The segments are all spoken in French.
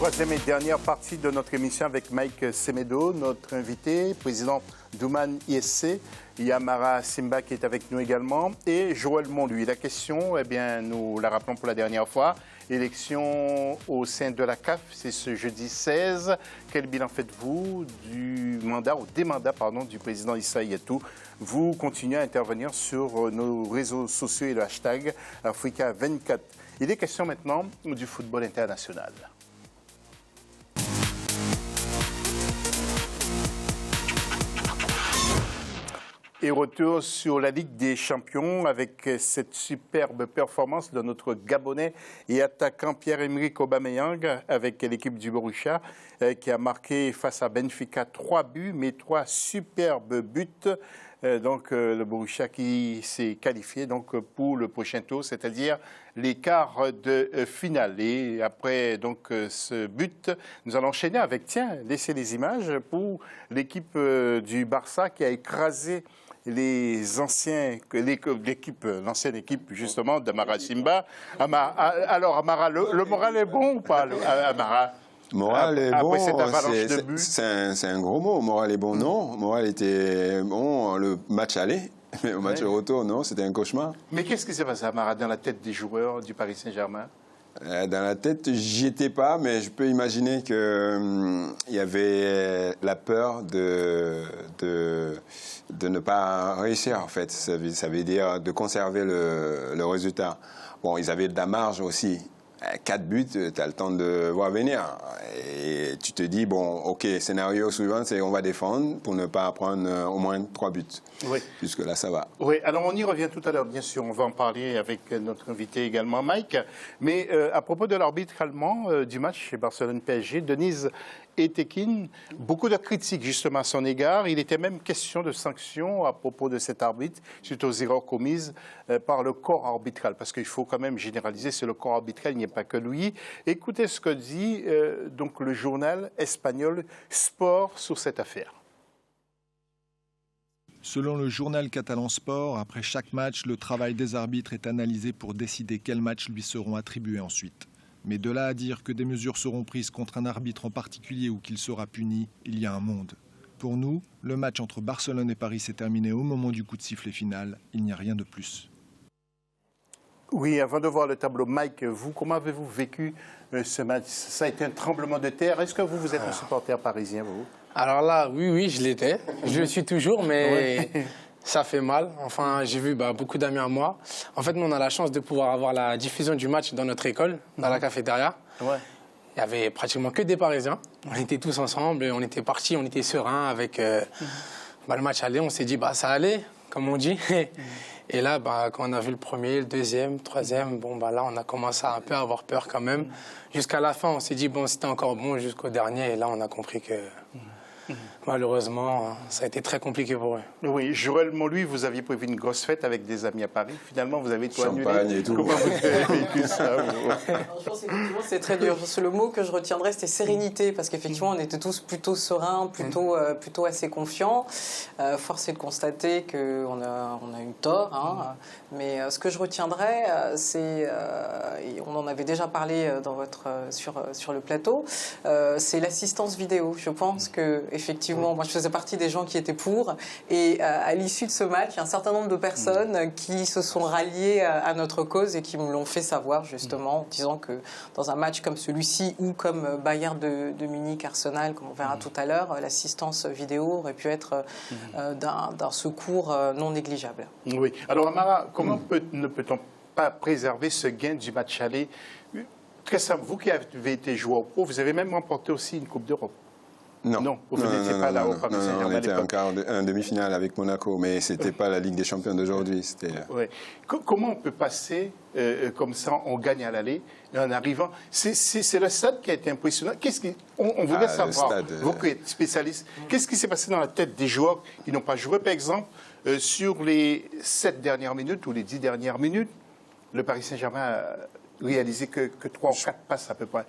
Troisième et dernière partie de notre émission avec Mike Semedo, notre invité, président d'Oman ISC. Il y a Mara Simba qui est avec nous également et Joël Monluy. La question, eh bien, nous la rappelons pour la dernière fois. Élection au sein de la CAF, c'est ce jeudi 16. Quel bilan faites-vous du mandat, ou des mandats, pardon, du président Issa Hayatou? Vous continuez à intervenir sur nos réseaux sociaux et le hashtag Africa24. Il est question maintenant du football international. Et retour sur la Ligue des Champions avec cette superbe performance de notre Gabonais et attaquant Pierre-Emerick Aubameyang avec l'équipe du Borussia qui a marqué face à Benfica 3 buts, mais 3 superbes buts. Donc le Borussia qui s'est qualifié donc, pour le prochain tour, c'est-à-dire les quarts de finale. Et après donc, ce but, nous allons enchaîner avec, tiens, laissez les images pour l'équipe du Barça qui a écrasé l'ancienne équipe justement de Mara Simba. Alors Amara, le moral est bon ou pas, Amara? Moral est bon, c'est un gros mot. Moral est bon, non. Moral était bon, le match allait, mais au match retour, non, c'était un cauchemar. Mais qu'est-ce qui s'est passé, Amara, dans la tête des joueurs du Paris Saint-Germain? Dans la tête, j'y étais pas, mais je peux imaginer qu'il y avait la peur de ne pas réussir, en fait. Ça veut dire de conserver le résultat. Bon, ils avaient de la marge aussi. 4 buts, tu as le temps de voir venir. Et tu te dis, bon, OK, scénario suivant, c'est on va défendre pour ne pas prendre au moins 3 buts. Oui. Jusque-là, ça va. Oui, alors on y revient tout à l'heure, bien sûr. On va en parler avec notre invité également, Mike. Mais à propos de l'arbitre allemand du match chez Barcelone-PSG, Denise Etekin, beaucoup de critiques justement à son égard. Il était même question de sanctions à propos de cet arbitre suite aux erreurs commises par le corps arbitral. Parce qu'il faut quand même généraliser, c'est le corps arbitral, il n'y a pas que lui. Écoutez ce que dit donc le journal espagnol Sport sur cette affaire. Selon le journal catalan Sport, après chaque match, le travail des arbitres est analysé pour décider quels matchs lui seront attribués ensuite. Mais de là à dire que des mesures seront prises contre un arbitre en particulier ou qu'il sera puni, il y a un monde. Pour nous, le match entre Barcelone et Paris s'est terminé au moment du coup de sifflet final. Il n'y a rien de plus. Oui, avant de voir le tableau, Mike, vous, comment avez-vous vécu ce match? Ça a été un tremblement de terre. Est-ce que vous êtes un supporter parisien, vous? Alors là, oui, je l'étais. Je le suis toujours, mais ça fait mal. Enfin, j'ai vu beaucoup d'amis à moi. En fait, nous, on a la chance de pouvoir avoir la diffusion du match dans notre école, dans la cafétéria. Ouais. Il y avait pratiquement que des Parisiens. On était tous ensemble, on était partis, on était sereins avec le match aller. On s'est dit, ça allait, comme on dit. Et là, quand on a vu le premier, le deuxième, le troisième, là, on a commencé à un peu avoir peur quand même. Jusqu'à la fin, on s'est dit, c'était encore bon jusqu'au dernier. Et là, on a compris que... Malheureusement, ça a été très compliqué pour eux. Oui, Joël Monluy, vous aviez prévu une grosse fête avec des amis à Paris. Finalement, vous avez tout annulé. Champagne et tout. Comment vous avez vécu ça? Je pense qu'effectivement, c'est très dur. Le mot que je retiendrai, c'était sérénité, parce qu'effectivement, on était tous plutôt sereins, plutôt assez confiants. Force est de constater qu'on a eu tort. Hein. Mais ce que je retiendrai, c'est, et on en avait déjà parlé sur le plateau, c'est l'assistance vidéo. Je pense que effectivement, moi je faisais partie des gens qui étaient pour, et à l'issue de ce match, il y a un certain nombre de personnes qui se sont ralliées à notre cause et qui me l'ont fait savoir justement, en disant que dans un match comme celui-ci ou comme Bayern de Munich, Arsenal, comme on verra tout à l'heure, l'assistance vidéo aurait pu être d'un secours non négligeable. Oui. Alors Amara, comment ne peut-on pas préserver ce gain du match aller? Très simple, vous qui avez été joueur pro, vous avez même remporté aussi une Coupe d'Europe. Non, vous n'étiez pas là au Paris Saint-Germain. On était en demi-finale avec Monaco, mais ce n'était pas la Ligue des Champions d'aujourd'hui. Oui. Comment on peut passer comme ça, on gagne à l'aller, et en arrivant... C'est le stade qui a été impressionnant. On voulait savoir, vous qui êtes spécialiste, qu'est-ce qui s'est passé dans la tête des joueurs qui n'ont pas joué? Par exemple, sur les 7 dernières minutes ou les 10 dernières minutes, le Paris Saint-Germain a réalisé que 3 ou 4 passes à peu près.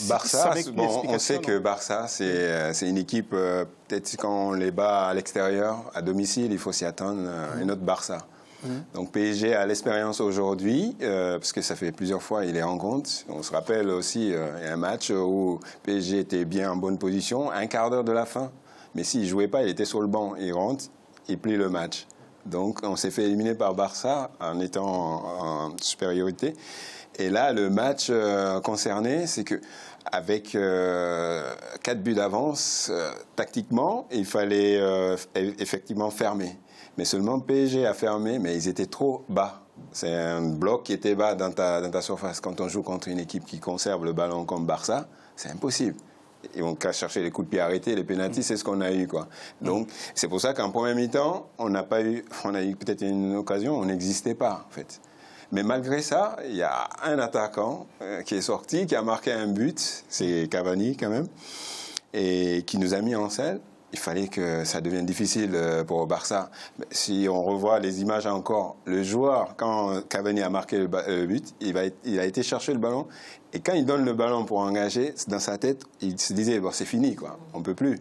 Barça, on sait que Barça, c'est une équipe, peut-être quand on les bat à l'extérieur, à domicile, il faut s'y attendre, un autre Barça. Donc PSG a l'expérience aujourd'hui, parce que ça fait plusieurs fois il est en compte. On se rappelle aussi il y a un match où PSG était bien en bonne position, un quart d'heure de la fin. Mais s'il ne jouait pas, il était sur le banc. Il rentre, il plie le match. Donc on s'est fait éliminer par Barça en étant en supériorité. Et là, le match concerné, c'est que avec 4 buts d'avance, tactiquement, il fallait effectivement fermer. Mais seulement PSG a fermé, mais ils étaient trop bas. C'est un bloc qui était bas dans ta surface. Quand on joue contre une équipe qui conserve le ballon comme Barça, c'est impossible. Ils vont qu'à chercher les coups de pied arrêtés, les pénaltys, c'est ce qu'on a eu, quoi. Donc, c'est pour ça qu'en premier mi-temps, on a eu peut-être une occasion, on n'existait pas, en fait. Mais malgré ça, il y a un attaquant qui est sorti, qui a marqué un but, c'est Cavani quand même, et qui nous a mis en selle. Il fallait que ça devienne difficile pour Barça. Si on revoit les images encore, le joueur, quand Cavani a marqué le but, il a été chercher le ballon. Et quand il donne le ballon pour engager, dans sa tête, il se disait, bon, c'est fini, quoi, on ne peut plus.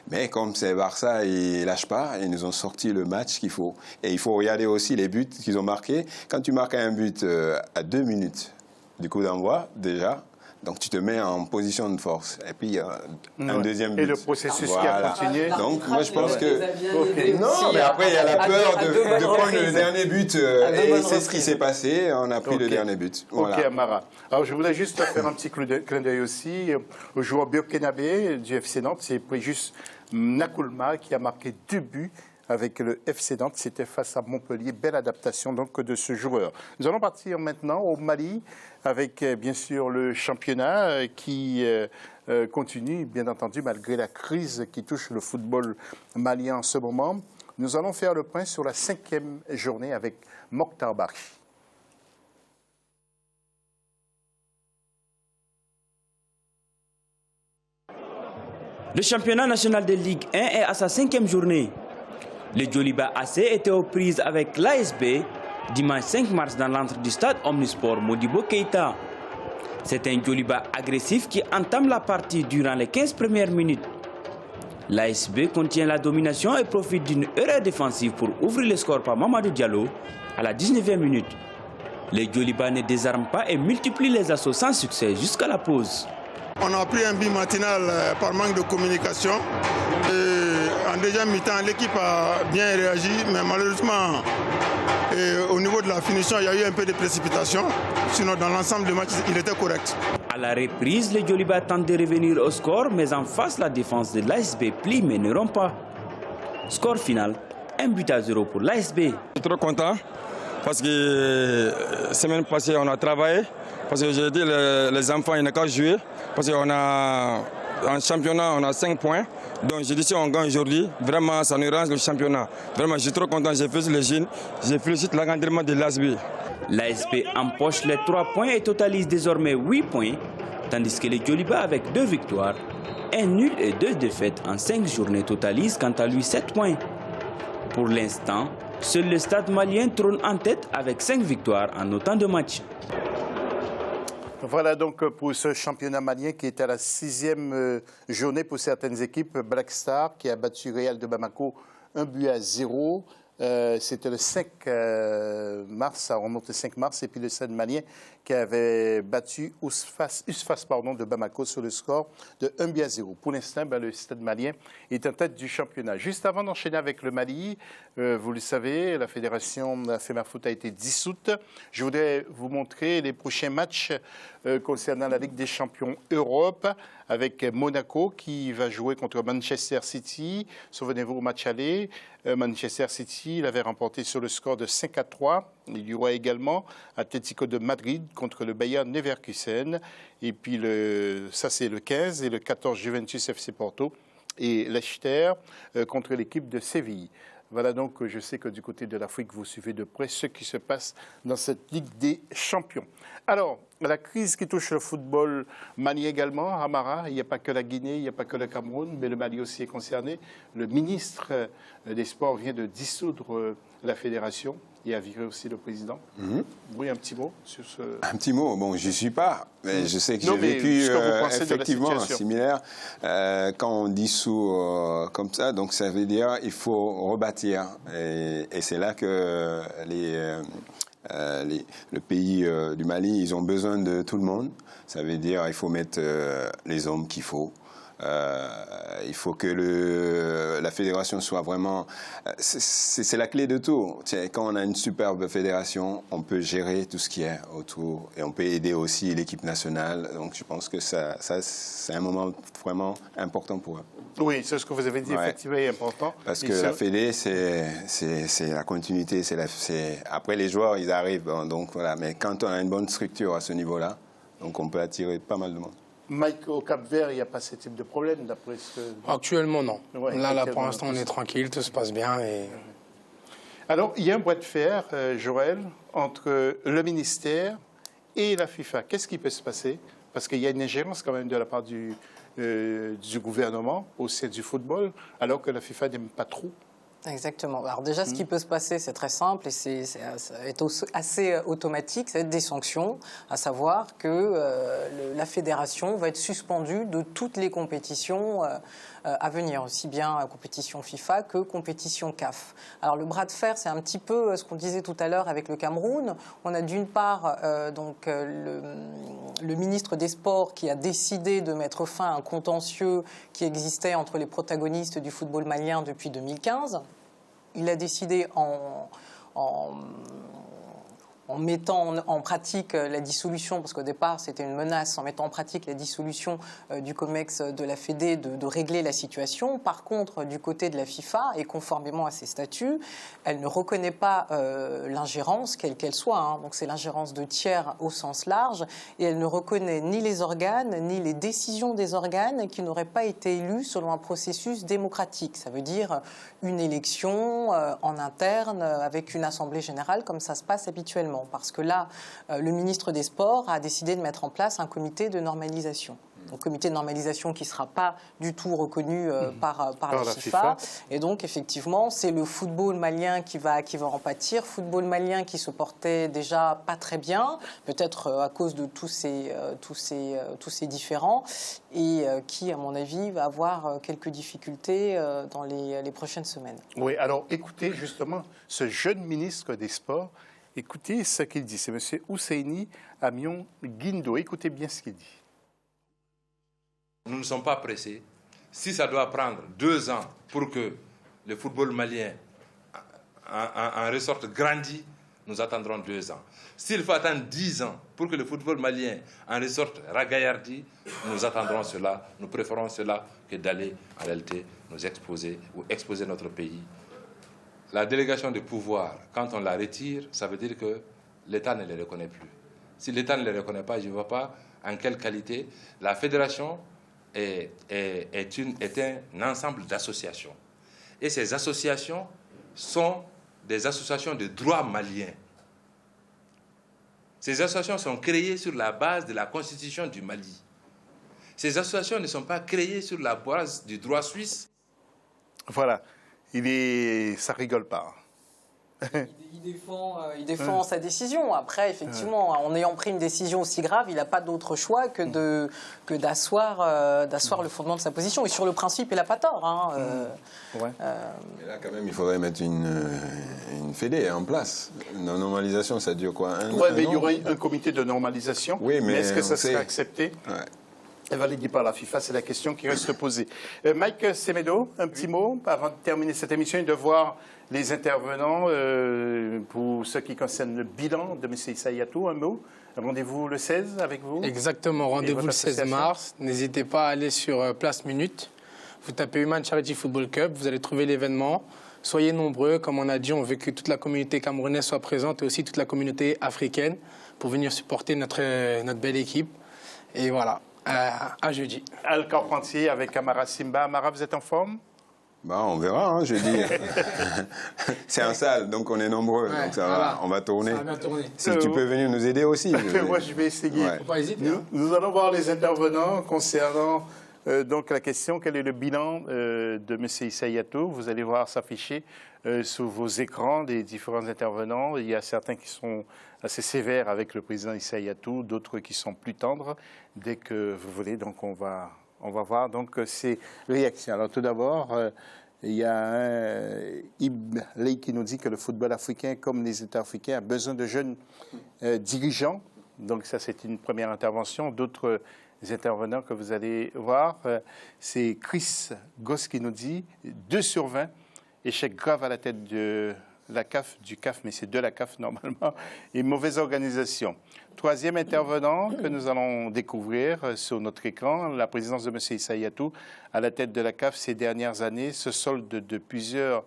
Mais comme c'est Barça, ils ne lâchent pas, ils nous ont sorti le match qu'il faut. Et il faut regarder aussi les buts qu'ils ont marqués. Quand tu marques un but à 2 minutes du coup d'envoi, déjà, donc tu te mets en position de force. Et puis un deuxième but. Et le processus qui a continué. Donc moi je pense que... Non, mais après il y a la peur de prendre le dernier but. Et c'est ce qui s'est passé. On a pris le dernier but. Voilà. Ok, Amara. Alors je voulais juste faire un petit clin d'œil aussi au joueur burkinabé du FC Nantes. C'est juste Nakoulma qui a marqué 2 buts avec le FC Nantes. C'était face à Montpellier. Belle adaptation donc de ce joueur. Nous allons partir maintenant au Mali avec bien sûr le championnat qui continue, bien entendu, malgré la crise qui touche le football malien en ce moment. Nous allons faire le point sur la 5e journée avec Mokhtar Barchi. Le championnat national de Ligue 1 est à sa 5e journée. Le Djoliba AC était aux prises avec l'ASB dimanche 5 mars dans l'entrée du stade Omnisport Modibo Keïta. C'est un Djoliba agressif qui entame la partie durant les 15 premières minutes. L'ASB contient la domination et profite d'une erreur défensive pour ouvrir le score par Mamadou Diallo à la 19e minute. Les Djoliba ne désarment pas et multiplient les assauts sans succès jusqu'à la pause. On a pris un but matinal par manque de communication. Et en deuxième mi-temps, l'équipe a bien réagi, mais malheureusement, au niveau de la finition, il y a eu un peu de précipitation. Sinon, dans l'ensemble du match, il était correct. À la reprise, les Djoliba tentent de revenir au score, mais en face, la défense de l'ASB plie mais ne rompt pas. Score final, 1-0 pour l'ASB. Je suis trop content parce que la semaine passée, on a travaillé. Parce que j'ai dit les enfants, ils n'ont qu'à jouer. Parce qu'on a en championnat, on a 5 points. Donc j'ai dit si on gagne aujourd'hui, vraiment ça nous range le championnat. Vraiment, je suis trop content, j'ai fait les jeunes. Je félicite l'encadrement de l'ASB. L'ASB empoche les 3 points et totalise désormais 8 points, tandis que les Djoliba avec 2 victoires, 1 nul et 2 défaites en 5 journées totalisent quant à lui 7 points. Pour l'instant, seul le stade malien trône en tête avec 5 victoires en autant de matchs. Voilà donc pour ce championnat malien qui est à la 6e journée pour certaines équipes. Black Star qui a battu Real de Bamako 1-0. C'était le 5 mars, ça remonte le 5 mars, et puis le Stade malien qui avait battu USFAS de Bamako sur le score de 1-0. Pour l'instant, le Stade malien est en tête du championnat. Juste avant d'enchaîner avec le Mali, vous le savez, la fédération FEMAFOOT a été dissoute. Je voudrais vous montrer les prochains matchs concernant la Ligue des champions Europe, avec Monaco qui va jouer contre Manchester City. Souvenez-vous au match aller, Manchester City l'avait remporté sur le score de 5-3. Il y aura également Atlético de Madrid contre le Bayern Leverkusen. Et puis ça c'est le 15 et le 14 Juventus FC Porto et Leicester contre l'équipe de Séville. Voilà donc, je sais que du côté de l'Afrique, vous suivez de près ce qui se passe dans cette Ligue des champions. Alors, La crise qui touche le football malien également, Amara, il n'y a pas que la Guinée, il n'y a pas que le Cameroun, mais le Mali aussi est concerné. Le ministre des Sports vient de dissoudre la fédération et a viré aussi le président. Oui, un petit mot sur ce... Un petit mot, bon, j'y suis pas, mais je sais que j'ai mais vécu ce que vous pensez de la effectivement situation. similaire. Quand on dissout comme ça, donc ça veut dire il faut rebâtir. Et c'est là que le pays du Mali, ils ont besoin de tout le monde. Ça veut dire il faut mettre les hommes qu'il faut. Il faut que la fédération soit vraiment... C'est la clé de tout. Quand on a une superbe fédération, on peut gérer tout ce qui est autour et on peut aider aussi l'équipe nationale. Donc je pense que ça c'est un moment vraiment important pour eux. Oui, c'est ce que vous avez dit, effectivement, est important. Parce que la Fédé, c'est la continuité. Après, les joueurs, ils arrivent. Donc, voilà. Mais quand on a une bonne structure à ce niveau-là, donc on peut attirer pas mal de monde. Mike, au Cap-Vert, il n'y a pas ce type de problème, d'après ce que... Actuellement, non. Ouais, là, pour l'instant, on est tranquille, tout se passe bien. Et... Alors, il y a un bras de fer, Joël, entre le ministère et la FIFA. Qu'est-ce qui peut se passer? Parce qu'il y a une ingérence quand même de la part du gouvernement au sein du football, alors que la FIFA n'aime pas trop. Exactement. Alors déjà, ce qui peut se passer, c'est très simple et c'est assez automatique, ça va être des sanctions, à savoir que la fédération va être suspendue de toutes les compétitions à venir, aussi bien compétition FIFA que compétition CAF. Alors le bras de fer, c'est un petit peu ce qu'on disait tout à l'heure avec le Cameroun. On a d'une part le ministre des Sports qui a décidé de mettre fin à un contentieux qui existait entre les protagonistes du football malien depuis 2015. Il a décidé en mettant en pratique la dissolution, parce qu'au départ c'était une menace, en mettant en pratique la dissolution du COMEX de la Fédé de régler la situation. Par contre, du côté de la FIFA, et conformément à ses statuts, elle ne reconnaît pas l'ingérence, quelle qu'elle soit, hein. Donc c'est l'ingérence de tiers au sens large, et elle ne reconnaît ni les organes, ni les décisions des organes qui n'auraient pas été élus selon un processus démocratique. Ça veut dire une élection en interne avec une assemblée générale, comme ça se passe habituellement. Parce que là, le ministre des Sports a décidé de mettre en place un comité de normalisation. Un comité de normalisation qui ne sera pas du tout reconnu par la FIFA. Et donc, effectivement, c'est le football malien qui va en pâtir. Football malien qui se portait déjà pas très bien, peut-être à cause de tous ces différends, et qui, à mon avis, va avoir quelques difficultés dans les prochaines semaines. Oui, alors écoutez justement ce jeune ministre des Sports. Écoutez ce qu'il dit, c'est M. Ousseini Amion Guindo. Écoutez bien ce qu'il dit. Nous ne sommes pas pressés. Si ça doit prendre 2 ans pour que le football malien en ressorte grandi, nous attendrons 2 ans. S'il faut attendre 10 ans pour que le football malien en ressorte ragaillardi, nous attendrons cela. Nous préférons cela que d'aller en réalité nous exposer ou exposer notre pays. La délégation de pouvoir, quand on la retire, ça veut dire que l'État ne les reconnaît plus. Si l'État ne les reconnaît pas, je ne vois pas en quelle qualité. La fédération est un ensemble d'associations. Et ces associations sont des associations de droit malien. Ces associations sont créées sur la base de la Constitution du Mali. Ces associations ne sont pas créées sur la base du droit suisse. Voilà. Ça rigole pas. Il défend sa décision. Après, effectivement, en ayant pris une décision aussi grave, il n'a pas d'autre choix que d'asseoir le fondement de sa position. Et sur le principe, il n'a pas tort. Hein. Et là, quand même, il faudrait mettre une fédé en place. La normalisation, ça dure quoi? Mais il y aurait un comité de normalisation. Oui, mais est-ce que ça serait accepté? Validé par la FIFA, c'est la question qui reste posée. Mike Semedo, un petit mot avant de terminer cette émission et de voir les intervenants pour ce qui concerne le bilan de M. Issa Hayatou. Un mot. Rendez-vous le 16 avec vous? Exactement, rendez-vous le 16 mars. N'hésitez pas à aller sur Place Minute. Vous tapez Human Charity Football Cup, vous allez trouver l'événement. Soyez nombreux, comme on a dit, on veut que toute la communauté camerounaise soit présente et aussi toute la communauté africaine pour venir supporter notre belle équipe. Et voilà. À jeudi. Al Carpentier avec Amara Simba. Amara, vous êtes en forme? Bah, on verra, hein, je dis. C'est un salle, donc on est nombreux. Ouais, donc ça voilà. va, on va tourner. Ça va bien tourner. Si tu peux venir nous aider aussi. Moi, je vais essayer. Ouais. Faut pas hésiter. Hein. Nous allons voir les intervenants concernant donc la question, quel est le bilan de M. Issa Yatou? Vous allez voir s'afficher sur vos écrans des différents intervenants. Il y a certains qui sont assez sévères avec le président Issa Yatou, d'autres qui sont plus tendres. Dès que vous voulez, donc on va voir donc ces réactions. Alors tout d'abord, il y a Ibn Ley qui nous dit que le football africain, comme les États africains, a besoin de jeunes dirigeants. Donc ça, c'est une première intervention. D'autres intervenants que vous allez voir, c'est Chris Goss qui nous dit 2 sur 20, échec grave à la tête de la CAF, du CAF, mais c'est de la CAF normalement, et mauvaise organisation. Troisième intervenant que nous allons découvrir sur notre écran, la présidence de M. Issa Yatou à la tête de la CAF ces dernières années se solde de plusieurs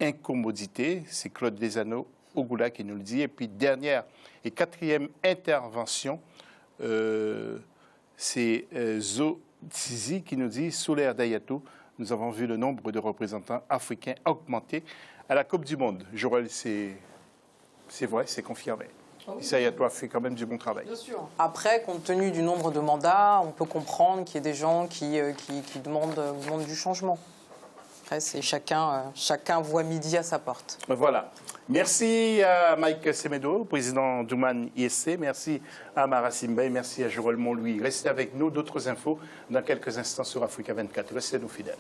incommodités. C'est Claude Desano Ogoula qui nous le dit. Et puis dernière et quatrième intervention, c'est Zo Tizi qui nous dit, sous l'ère d'Ayatou, nous avons vu le nombre de représentants africains augmenter à la Coupe du Monde. Joël, c'est vrai, c'est confirmé. Issa Yatou a fait quand même du bon travail. Bien sûr. Après, compte tenu du nombre de mandats, on peut comprendre qu'il y ait des gens qui demandent du changement. Après, c'est chacun voit midi à sa porte. Voilà. Merci à Mike Semedo, président d'Ouman ISC. Merci à Mara Simba et merci à Joël Montlouis. Restez avec nous. D'autres infos dans quelques instants sur Africa 24. Restez nous fidèles.